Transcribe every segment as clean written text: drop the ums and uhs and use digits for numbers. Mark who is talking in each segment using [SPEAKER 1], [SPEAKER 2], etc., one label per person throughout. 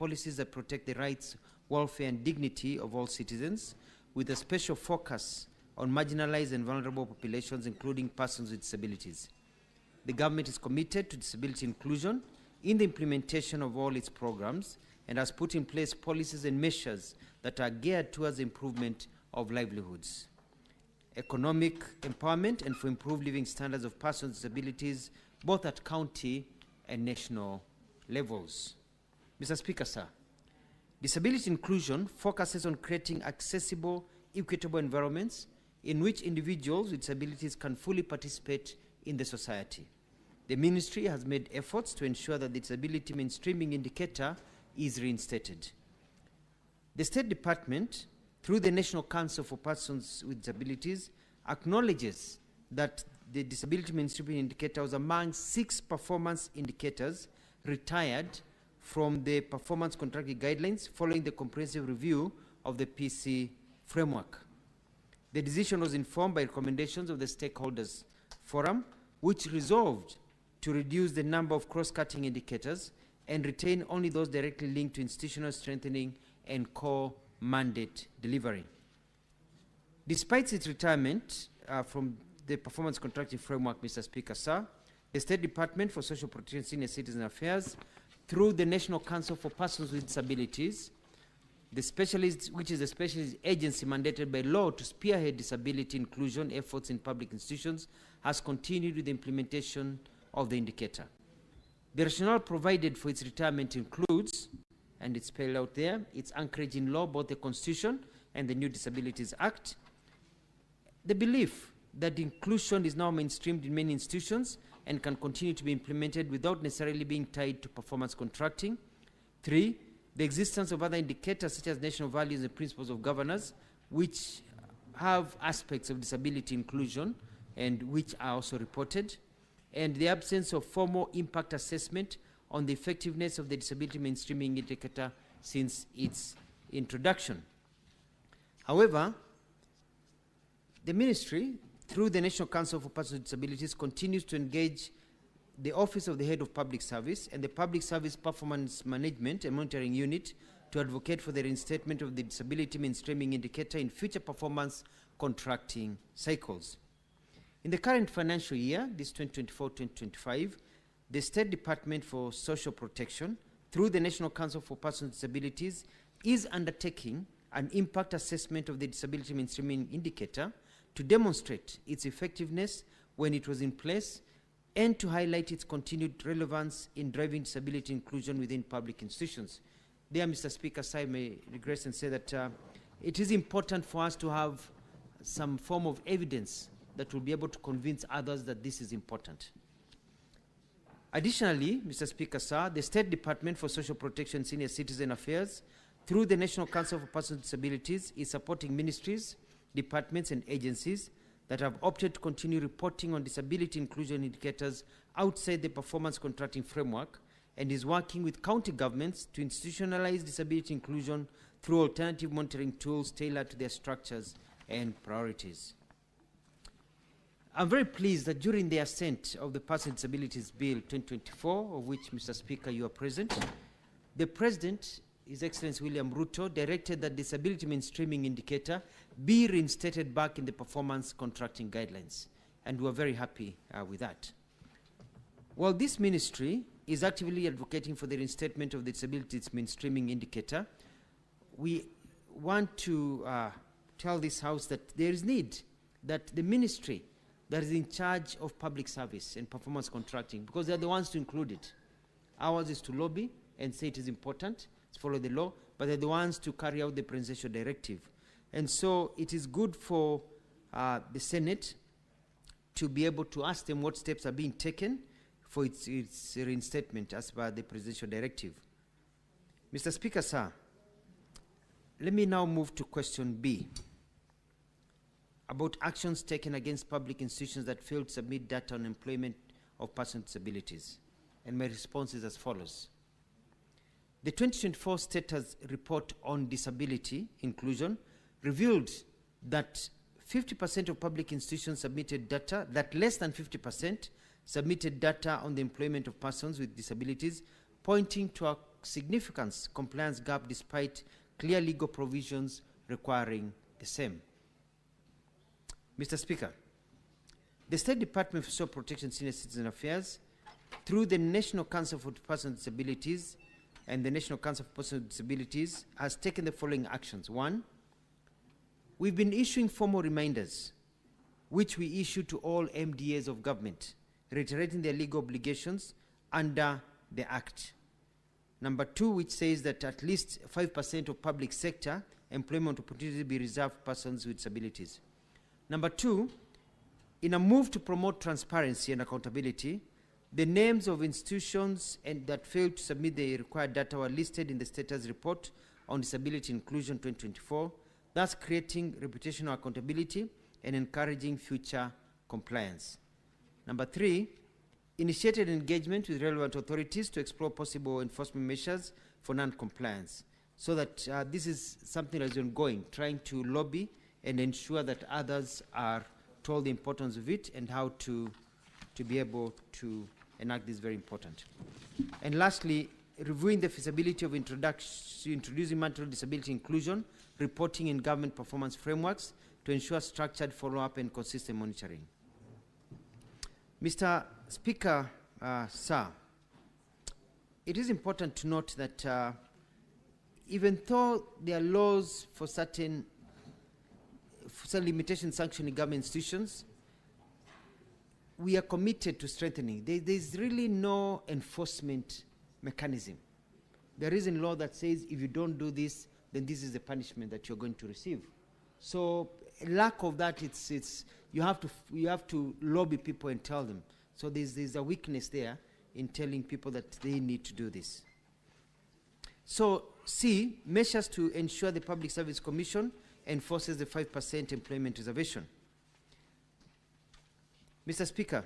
[SPEAKER 1] policies that protect the rights, welfare, and dignity of all citizens, with a special focus on marginalized and vulnerable populations, including persons with disabilities. The government is committed to disability inclusion in the implementation of all its programs and has put in place policies and measures that are geared towards the improvement of livelihoods, economic empowerment, and for improved living standards of persons with disabilities, both at county and national levels. Mr. Speaker, sir, disability inclusion focuses on creating accessible, equitable environments in which individuals with disabilities can fully participate in the society. The ministry has made efforts to ensure that the disability mainstreaming indicator is reinstated. The State Department, through the National Council for Persons with Disabilities, acknowledges that the disability mainstreaming indicator was among 6 performance indicators retired from the performance contracting guidelines following the comprehensive review of the PC framework. The decision was informed by recommendations of the Stakeholders Forum, which resolved to reduce the number of cross-cutting indicators and retain only those directly linked to institutional strengthening and core mandate delivery. Despite its retirement from the performance contracting framework, Mr. Speaker, sir, the State Department for Social Protection, Senior Citizen Affairs, through the National Council for Persons with Disabilities, which is a specialist agency mandated by law to spearhead disability inclusion efforts in public institutions, has continued with the implementation of the indicator. The rationale provided for its retirement includes, and it's spelled out there, its anchorage in law, both the Constitution and the New Disabilities Act, the belief that inclusion is now mainstreamed in many institutions and can continue to be implemented without necessarily being tied to performance contracting. 3, the existence of other indicators such as national values and principles of governance, which have aspects of disability inclusion and which are also reported, and the absence of formal impact assessment on the effectiveness of the disability mainstreaming indicator since its introduction. However, the ministry, through the National Council for Persons with Disabilities, continues to engage the Office of the Head of Public Service and the Public Service Performance Management and Monitoring Unit to advocate for the reinstatement of the disability mainstreaming indicator in future performance contracting cycles. In the current financial year, this 2024-2025, the State Department for Social Protection, through the National Council for Persons with Disabilities, is undertaking an impact assessment of the disability mainstreaming indicator to demonstrate its effectiveness when it was in place and to highlight its continued relevance in driving disability inclusion within public institutions. There, Mr. Speaker, I may regress and say that it is important for us to have some form of evidence that will be able to convince others that this is important. Additionally, Mr. Speaker, sir, the State Department for Social Protection, Senior Citizen Affairs, through the National Council for Persons with Disabilities, is supporting ministries, departments, and agencies that have opted to continue reporting on disability inclusion indicators outside the performance contracting framework, and is working with county governments to institutionalize disability inclusion through alternative monitoring tools tailored to their structures and priorities. I'm very pleased that during the assent of the Person with Disabilities Bill 2024, of which, Mr. Speaker, you are present, the President, His Excellency William Ruto, directed that disability mainstreaming indicator be reinstated back in the performance contracting guidelines, and we are very happy with that. While this ministry is actively advocating for the reinstatement of the disability mainstreaming indicator, we want to tell this House that there is need that the ministry that is in charge of public service and performance contracting, because they're the ones to include it. Ours is to lobby and say it is important, to follow the law, but they're the ones to carry out the presidential directive. And so it is good for the Senate to be able to ask them what steps are being taken for its reinstatement as per the presidential directive. Mr. Speaker, sir, let me now move to question B, about actions taken against public institutions that failed to submit data on employment of persons with disabilities. And my response is as follows. The 2024 Status Report on Disability Inclusion revealed that 50% of public institutions submitted data, that less than 50% submitted data on the employment of persons with disabilities, pointing to a significant compliance gap despite clear legal provisions requiring the same. Mr. Speaker, the State Department for Social Protection Senior Citizen Affairs, through the National Council for Persons with Disabilities and the National Council for Persons with Disabilities, has taken the following actions. One, we've been issuing formal reminders, which we issue to all MDAs of government, reiterating their legal obligations under the Act. Number two, which says that at least 5% of public sector employment opportunities be reserved for persons with disabilities. Number two, in a move to promote transparency and accountability, the names of institutions that failed to submit the required data were listed in the status report on disability inclusion 2024, thus creating reputational accountability and encouraging future compliance. Number three, initiated engagement with relevant authorities to explore possible enforcement measures for non-compliance, so that this is something that is ongoing, trying to lobby and ensure that others are told the importance of it and how to be able to enact this. Very important. And lastly, reviewing the feasibility of introducing mandatory disability inclusion reporting in government performance frameworks to ensure structured follow-up and consistent monitoring. Mr. Speaker, sir, it is important to note that even though there are laws for certain limitation sanctioning government institutions, we are committed to strengthening. There's really no enforcement mechanism. There is a law that says if you don't do this, then this is the punishment that you're going to receive. So lack of that, you have to lobby people and tell them. So there's a weakness there in telling people that they need to do this. So C, measures to ensure the Public Service Commission enforces the 5% employment reservation. Mr. Speaker,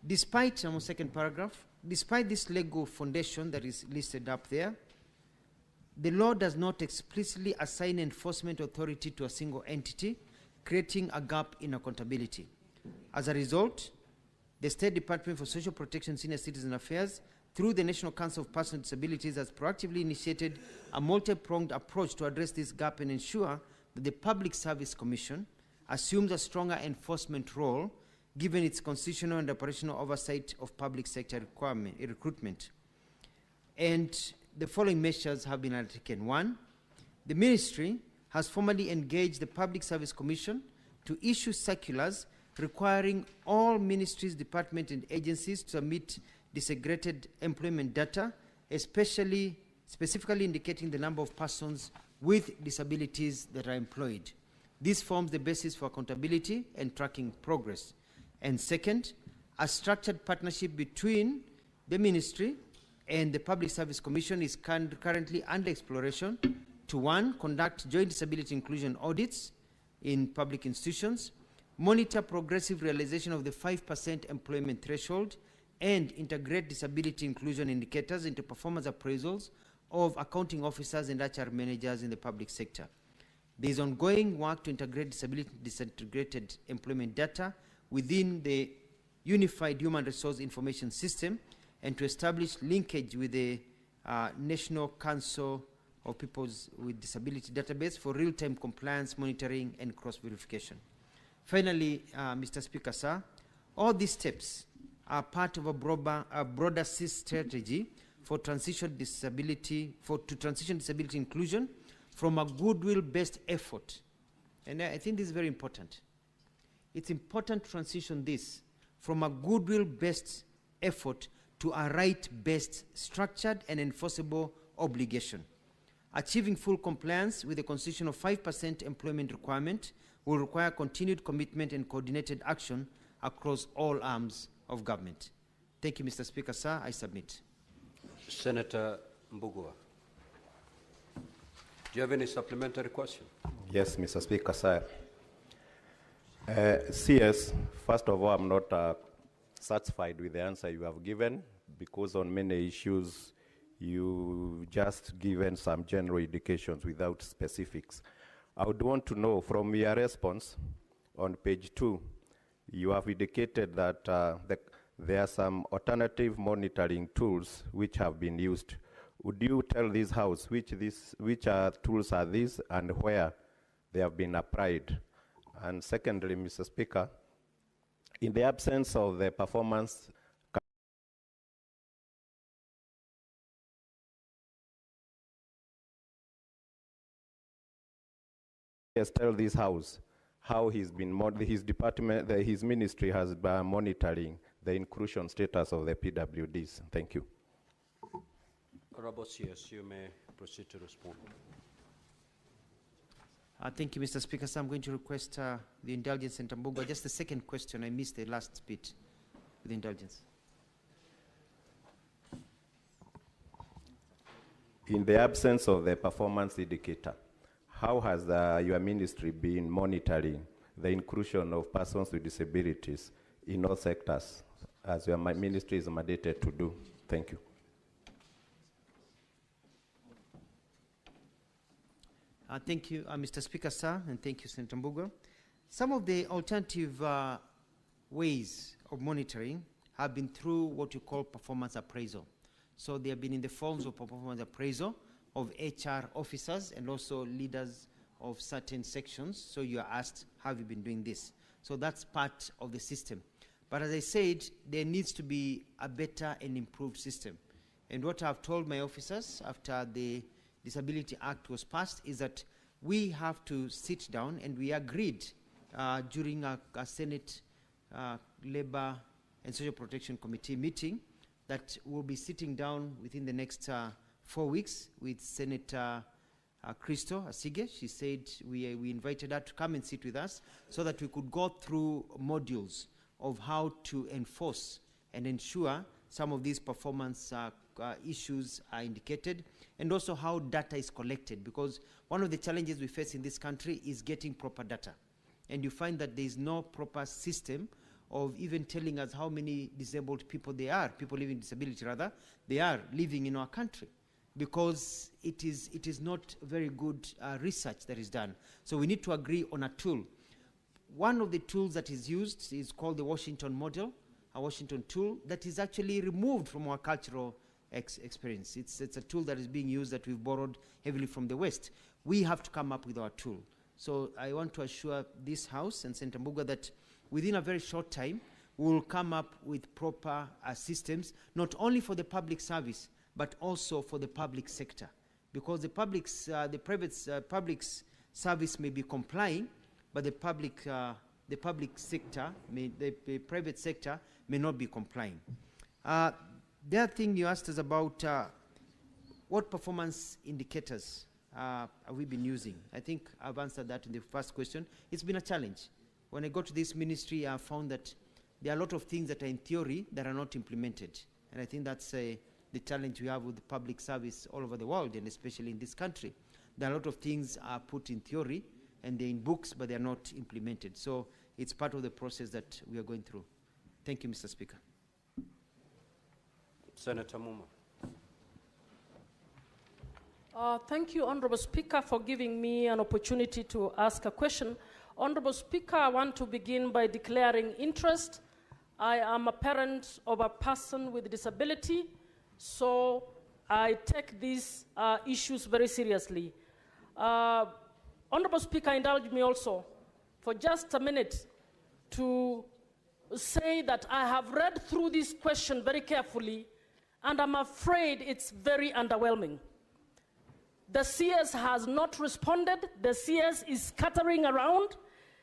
[SPEAKER 1] despite, I'm on second paragraph, despite this legal foundation that is listed up there, the law does not explicitly assign enforcement authority to a single entity, creating a gap in accountability. As a result, the State Department for Social Protection Senior Citizen Affairs, through the National Council of Persons with Disabilities, has proactively initiated a multi-pronged approach to address this gap and ensure that the Public Service Commission assumes a stronger enforcement role given its constitutional and operational oversight of public sector recruitment. And the following measures have been undertaken. One, the Ministry has formally engaged the Public Service Commission to issue circulars requiring all ministries, departments, and agencies to submit disaggregated employment data, specifically indicating the number of persons with disabilities that are employed. This forms the basis for accountability and tracking progress. And second, a structured partnership between the Ministry and the Public Service Commission is currently under exploration to, one, conduct joint disability inclusion audits in public institutions, monitor progressive realization of the 5% employment threshold, and integrate disability inclusion indicators into performance appraisals of accounting officers and HR managers in the public sector. There is ongoing work to integrate disintegrated employment data within the Unified Human Resource Information System and to establish linkage with the National Council of Peoples with Disability database for real-time compliance monitoring and cross-verification. Finally, Mr. Speaker, sir, all these steps are part of a broader strategy for transition disability inclusion from a goodwill-based effort. And I think this is very important. It's important to transition this from a goodwill-based effort to a right-based, structured and enforceable obligation. Achieving full compliance with the constitutional 5% employment requirement will require continued commitment and coordinated action across all arms of government. Thank you, Mr. Speaker, sir. I submit.
[SPEAKER 2] Senator Mbugua. Do you have any supplementary question?
[SPEAKER 3] Yes, Mr. Speaker, sir. CS, first of all, I'm not satisfied with the answer you have given because on many issues you just given some general indications without specifics. I would want to know from your response on page 2, you have indicated that there are some alternative monitoring tools which have been used. Would you tell this House which tools are these and where they have been applied? And secondly, Mr. Speaker, in the absence of the performance, yes, tell this House how his department, his ministry has been monitoring the inclusion status of the PWDs. Thank you.
[SPEAKER 2] Honorable CS, you may proceed to respond.
[SPEAKER 1] Thank you, Mr. Speaker. So I'm going to request the indulgence, Senator Mbugua. Just the second question, I missed the last bit with the indulgence.
[SPEAKER 3] In the absence of the performance indicator, how has your ministry been monitoring the inclusion of persons with disabilities in all sectors, as your ministry is mandated to do? Thank you.
[SPEAKER 1] Thank you, Mr. Speaker, sir, and thank you, Senator Mbugua. Some of the alternative ways of monitoring have been through what you call performance appraisal. So they have been in the forms of performance appraisal of HR officers and also leaders of certain sections. So you are asked, have you been doing this? So that's part of the system. But as I said, there needs to be a better and improved system. And what I've told my officers after the Disability Act was passed is that we have to sit down, and we agreed during a Senate Labor and Social Protection Committee meeting that we'll be sitting down within the next 4 weeks with Senator Christo Asige. She said we invited her to come and sit with us so that we could go through modules of how to enforce and ensure some of these performance issues are indicated, and also how data is collected, because one of the challenges we face in this country is getting proper data. And you find that there is no proper system of even telling us how many disabled people there are, people living with disability rather, they are living in our country, because it is not very good research that is done. So we need to agree on a tool. One of the tools that is used is called the Washington model, a Washington tool that is actually removed from our cultural experience. It's a tool that is being used that we've borrowed heavily from the West. We have to come up with our tool. So I want to assure this House and Senator Mbugua that within a very short time, we will come up with proper systems, not only for the public service, but also for the public sector. Because the private service may be complying, but the private sector may not be complying. The other thing you asked us about what performance indicators have we been using. I think I've answered that in the first question. It's been a challenge. When I got to this ministry, I found that there are a lot of things that are in theory that are not implemented. And I think that's the challenge we have with the public service all over the world, and especially in this country. There are a lot of things are put in theory, and they're in books, but they're not implemented. So it's part of the process that we are going through. Thank you, Mr. Speaker.
[SPEAKER 2] Senator Muma.
[SPEAKER 4] Thank you, Honorable Speaker, for giving me an opportunity to ask a question. Honorable Speaker, I want to begin by declaring interest. I am a parent of a person with disability, so I take these issues very seriously. Honorable Speaker, indulge me also for just a minute to say that I have read through this question very carefully, and I'm afraid it's very underwhelming. The CS has not responded. The CS is scattering around.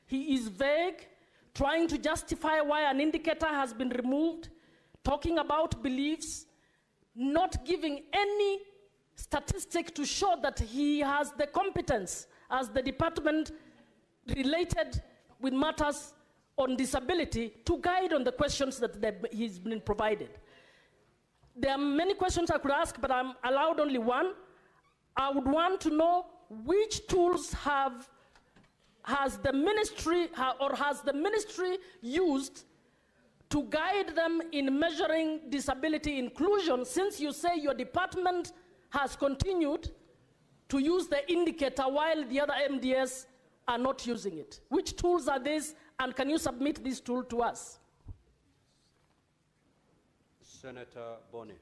[SPEAKER 4] He is vague, trying to justify why an indicator has been removed, talking about beliefs, not giving any statistic to show that he has the competence as the department related with matters on disability to guide on the questions that he's been provided. There are many questions I could ask, but I'm allowed only one. I would want to know which tools has the ministry used to guide them in measuring disability inclusion, since you say your department has continued to use the indicator while the other MDS are not using it. Which tools are these, and can you submit this tool to us?
[SPEAKER 2] Senator Boni.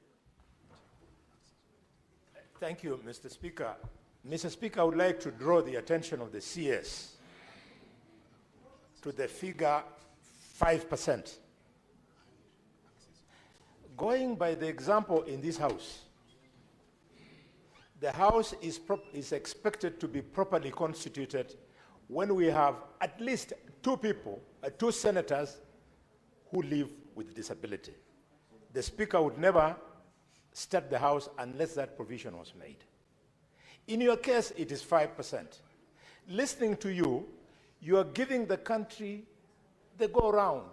[SPEAKER 5] Thank you, Mr. Speaker. Mr. Speaker, I would like to draw the attention of the CS to the figure 5%. Going by the example in this House, the House is expected to be properly constituted when we have at least two senators who live with disability. The Speaker would never start the House unless that provision was made. In your case, it is 5%. Listening to you, you are giving the country the go-round,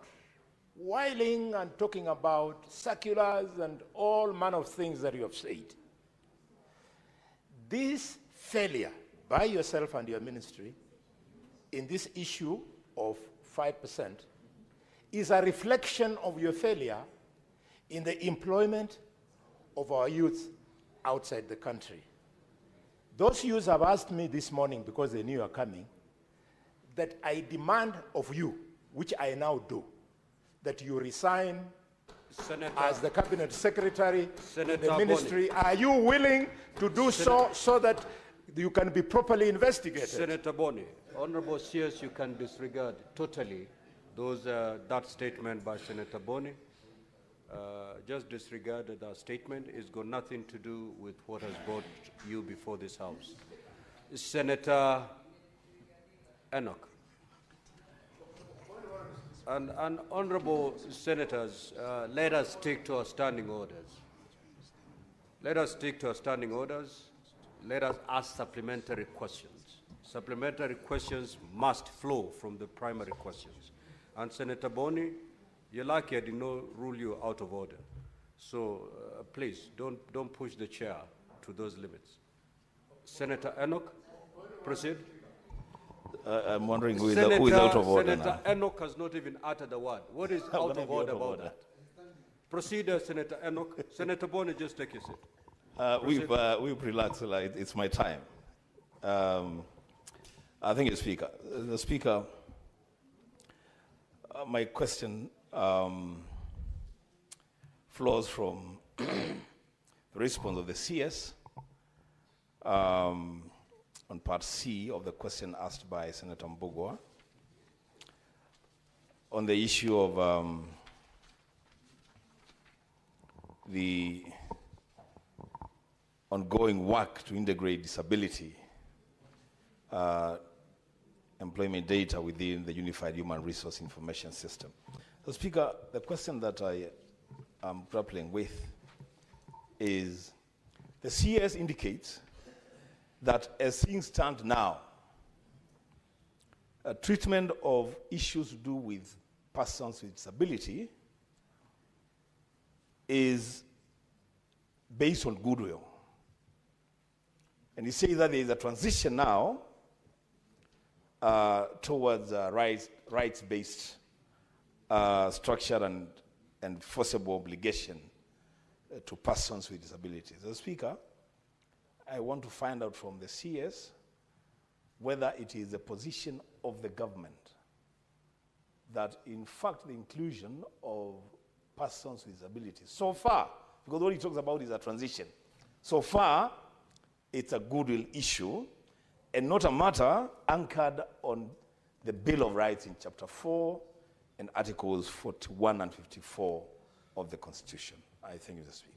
[SPEAKER 5] whiling and talking about circulars and all manner of things that you have said. This failure by yourself and your ministry in this issue of 5% is a reflection of your failure in the employment of our youth outside the country. Those youths have asked me this morning, because they knew you were coming, that I demand of you, which I now do, that you resign
[SPEAKER 2] Senator,
[SPEAKER 5] as the cabinet secretary
[SPEAKER 2] Senator
[SPEAKER 5] in the ministry.
[SPEAKER 2] Boni.
[SPEAKER 5] Are you willing to do so that you can be properly investigated?
[SPEAKER 2] Senator Boni, Honorable CS, you can disregard totally that statement by Senator Boni. Just disregard that statement. It's got nothing to do with what has brought you before this House. Senator Enoch. And honorable senators, let us stick to our standing orders. Let us stick to our standing orders. Let us ask supplementary questions. Supplementary questions must flow from the primary questions. And Senator Boni, you're lucky I did not rule you out of order. So please, don't push the chair to those limits. Senator Enoch, proceed.
[SPEAKER 6] I'm wondering who is out of order
[SPEAKER 2] Senator
[SPEAKER 6] now.
[SPEAKER 2] Enoch has not even uttered a word. What is out of order about that? Proceed, Senator Enoch. Senator Boni, just take your seat.
[SPEAKER 6] We've relaxed. It's my time. I think it's Speaker. The Speaker, my question flows from the response of the CS on part C of the question asked by Senator Mbugua on the issue of the ongoing work to integrate disability employment data within the Unified Human Resource Information System. So, Speaker, the question that I am grappling with is the CS indicates that as things stand now, treatment of issues to do with persons with disability is based on goodwill. And you say that there is a transition now towards rights-based structure and forcible obligation to persons with disabilities. So, Speaker, I want to find out from the CS whether it is the position of the government that, in fact, the inclusion of persons with disabilities, so far, because what he talks about is a transition, so far, it's a goodwill issue and not a matter anchored on the Bill of Rights in Chapter 4 and Articles 41 and 54 of the Constitution. I thank you, Mr. Speaker.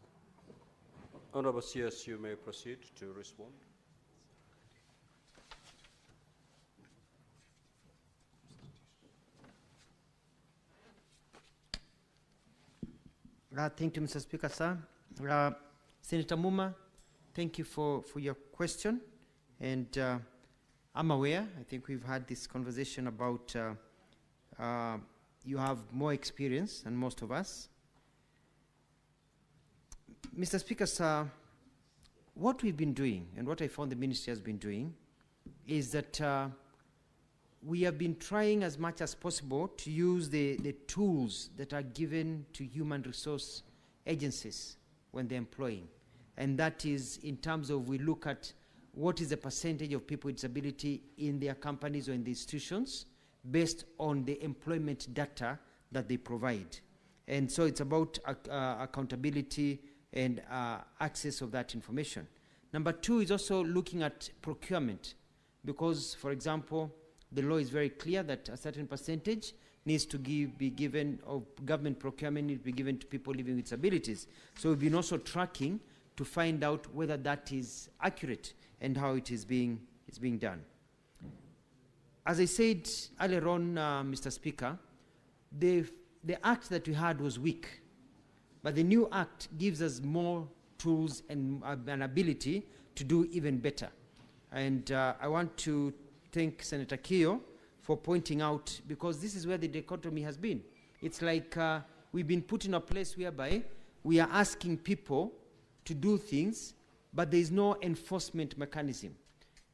[SPEAKER 2] Honorable CS, you may proceed to respond.
[SPEAKER 1] Thank you, Mr. Speaker, sir. Senator Muma, thank you for your question. And I'm aware, I think we've had this conversation about you have more experience than most of us. Mr. Speaker, sir, what we've been doing and what I found the ministry has been doing is that we have been trying as much as possible to use the tools that are given to human resource agencies when they're employing. And that is in terms of we look at what is the percentage of people with disability in their companies or in the institutions based on the employment data that they provide. And so it's about accountability and access of that information. Number two is also looking at procurement, because, for example, the law is very clear that a certain percentage needs to be given, or government procurement needs to be given to people living with disabilities. So we've been also tracking to find out whether that is accurate and how it is being done. As I said earlier on, Mr. Speaker, the act that we had was weak, but the new act gives us more tools and an ability to do even better. And I want to thank Senator Keogh for pointing out, because this is where the dichotomy has been. It's like we've been put in a place whereby we are asking people to do things, but there is no enforcement mechanism.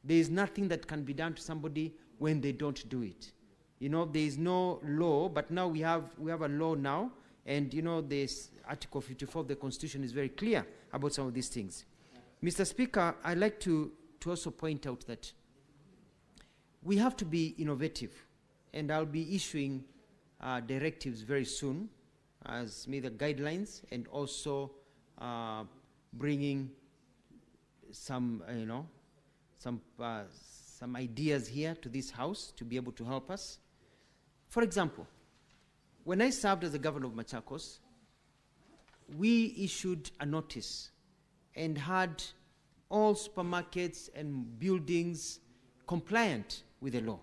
[SPEAKER 1] There is nothing that can be done to somebody when they don't do it. You know, there is no law, but now we have a law now, and you know, this Article 54 of the Constitution is very clear about some of these things. Mr. Speaker, I'd like to also point out that we have to be innovative, and I'll be issuing directives very soon as the guidelines, and also bringing some, some ideas here to this House to be able to help us. For example, when I served as the governor of Machakos, we issued a notice and had all supermarkets and buildings compliant with the law.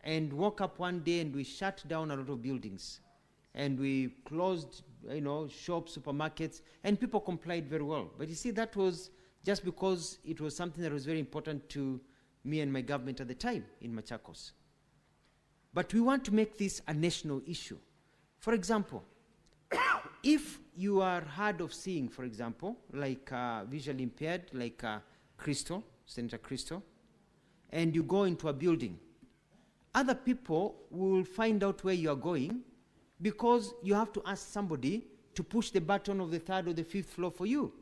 [SPEAKER 1] And woke up one day and we shut down a lot of buildings. And we closed, shops, supermarkets, and people complied very well. But you see, that was just because it was something that was very important to me and my government at the time in Machakos. But we want to make this a national issue. For example, if you are hard of seeing, for example, like visually impaired, like Crystal, Senator Crystal, and you go into a building, other people will find out where you are going because you have to ask somebody to push the button of the third or the fifth floor for you.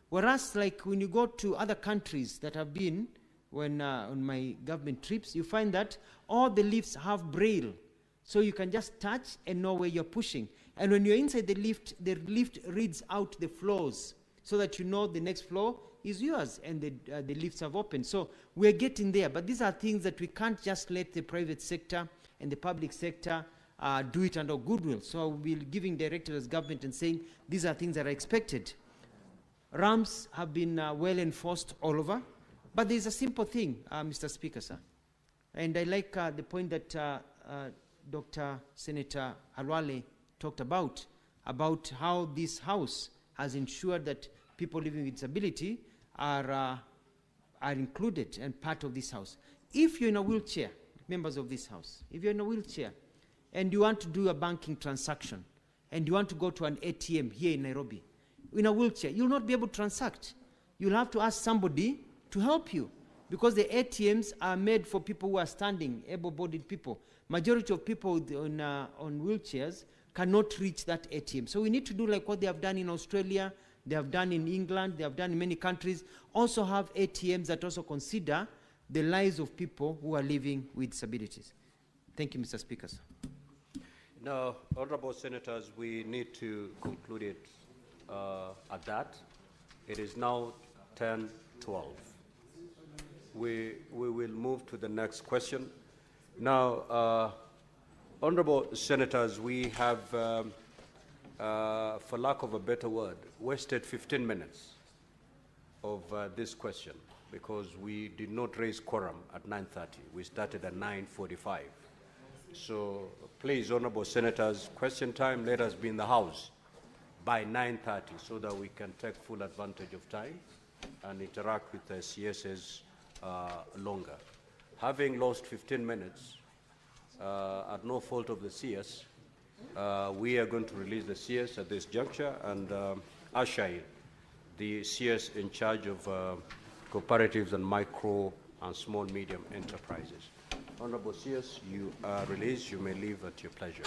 [SPEAKER 1] Whereas, like when you go to other countries that have been, when on my government trips, you find that all the lifts have braille. So you can just touch and know where you're pushing. And when you're inside the lift reads out the floors so that you know the next floor is yours, and the lifts have opened. So we're getting there. But these are things that we can't just let the private sector and the public sector do it under goodwill. So we'll be giving directives as government and saying these are things that are expected. Ramps have been well enforced all over. But there's a simple thing, Mr. Speaker, sir. And I like the point that Dr. Senator Alwale talked about how this House has ensured that people living with disability are included and part of this House. If you're in a wheelchair, members of this House, if you're in a wheelchair and you want to do a banking transaction and you want to go to an ATM here in Nairobi, in a wheelchair, you'll not be able to transact. You'll have to ask somebody to help you, because the ATMs are made for people who are standing, able-bodied people. Majority of people on wheelchairs cannot reach that ATM. So we need to do like what they have done in Australia, they have done in England, they have done in many countries, also have ATMs that also consider the lives of people who are living with disabilities. Thank you, Mr. Speaker.
[SPEAKER 2] Now, honorable senators, we need to conclude it at that. It is now 10:12. We will move to the next question. Now, honorable senators, we have, for lack of a better word, wasted 15 minutes of this question because we did not raise quorum at 9:30. We started at 9:45. So please, honorable senators, question time, let us be in the House by 9:30 so that we can take full advantage of time and interact with the CSs longer. Having lost 15 minutes at no fault of the CS, we are going to release the CS at this juncture and usher in the CS in charge of cooperatives and micro and small medium enterprises. Honorable CS, you are released. You may leave at your pleasure.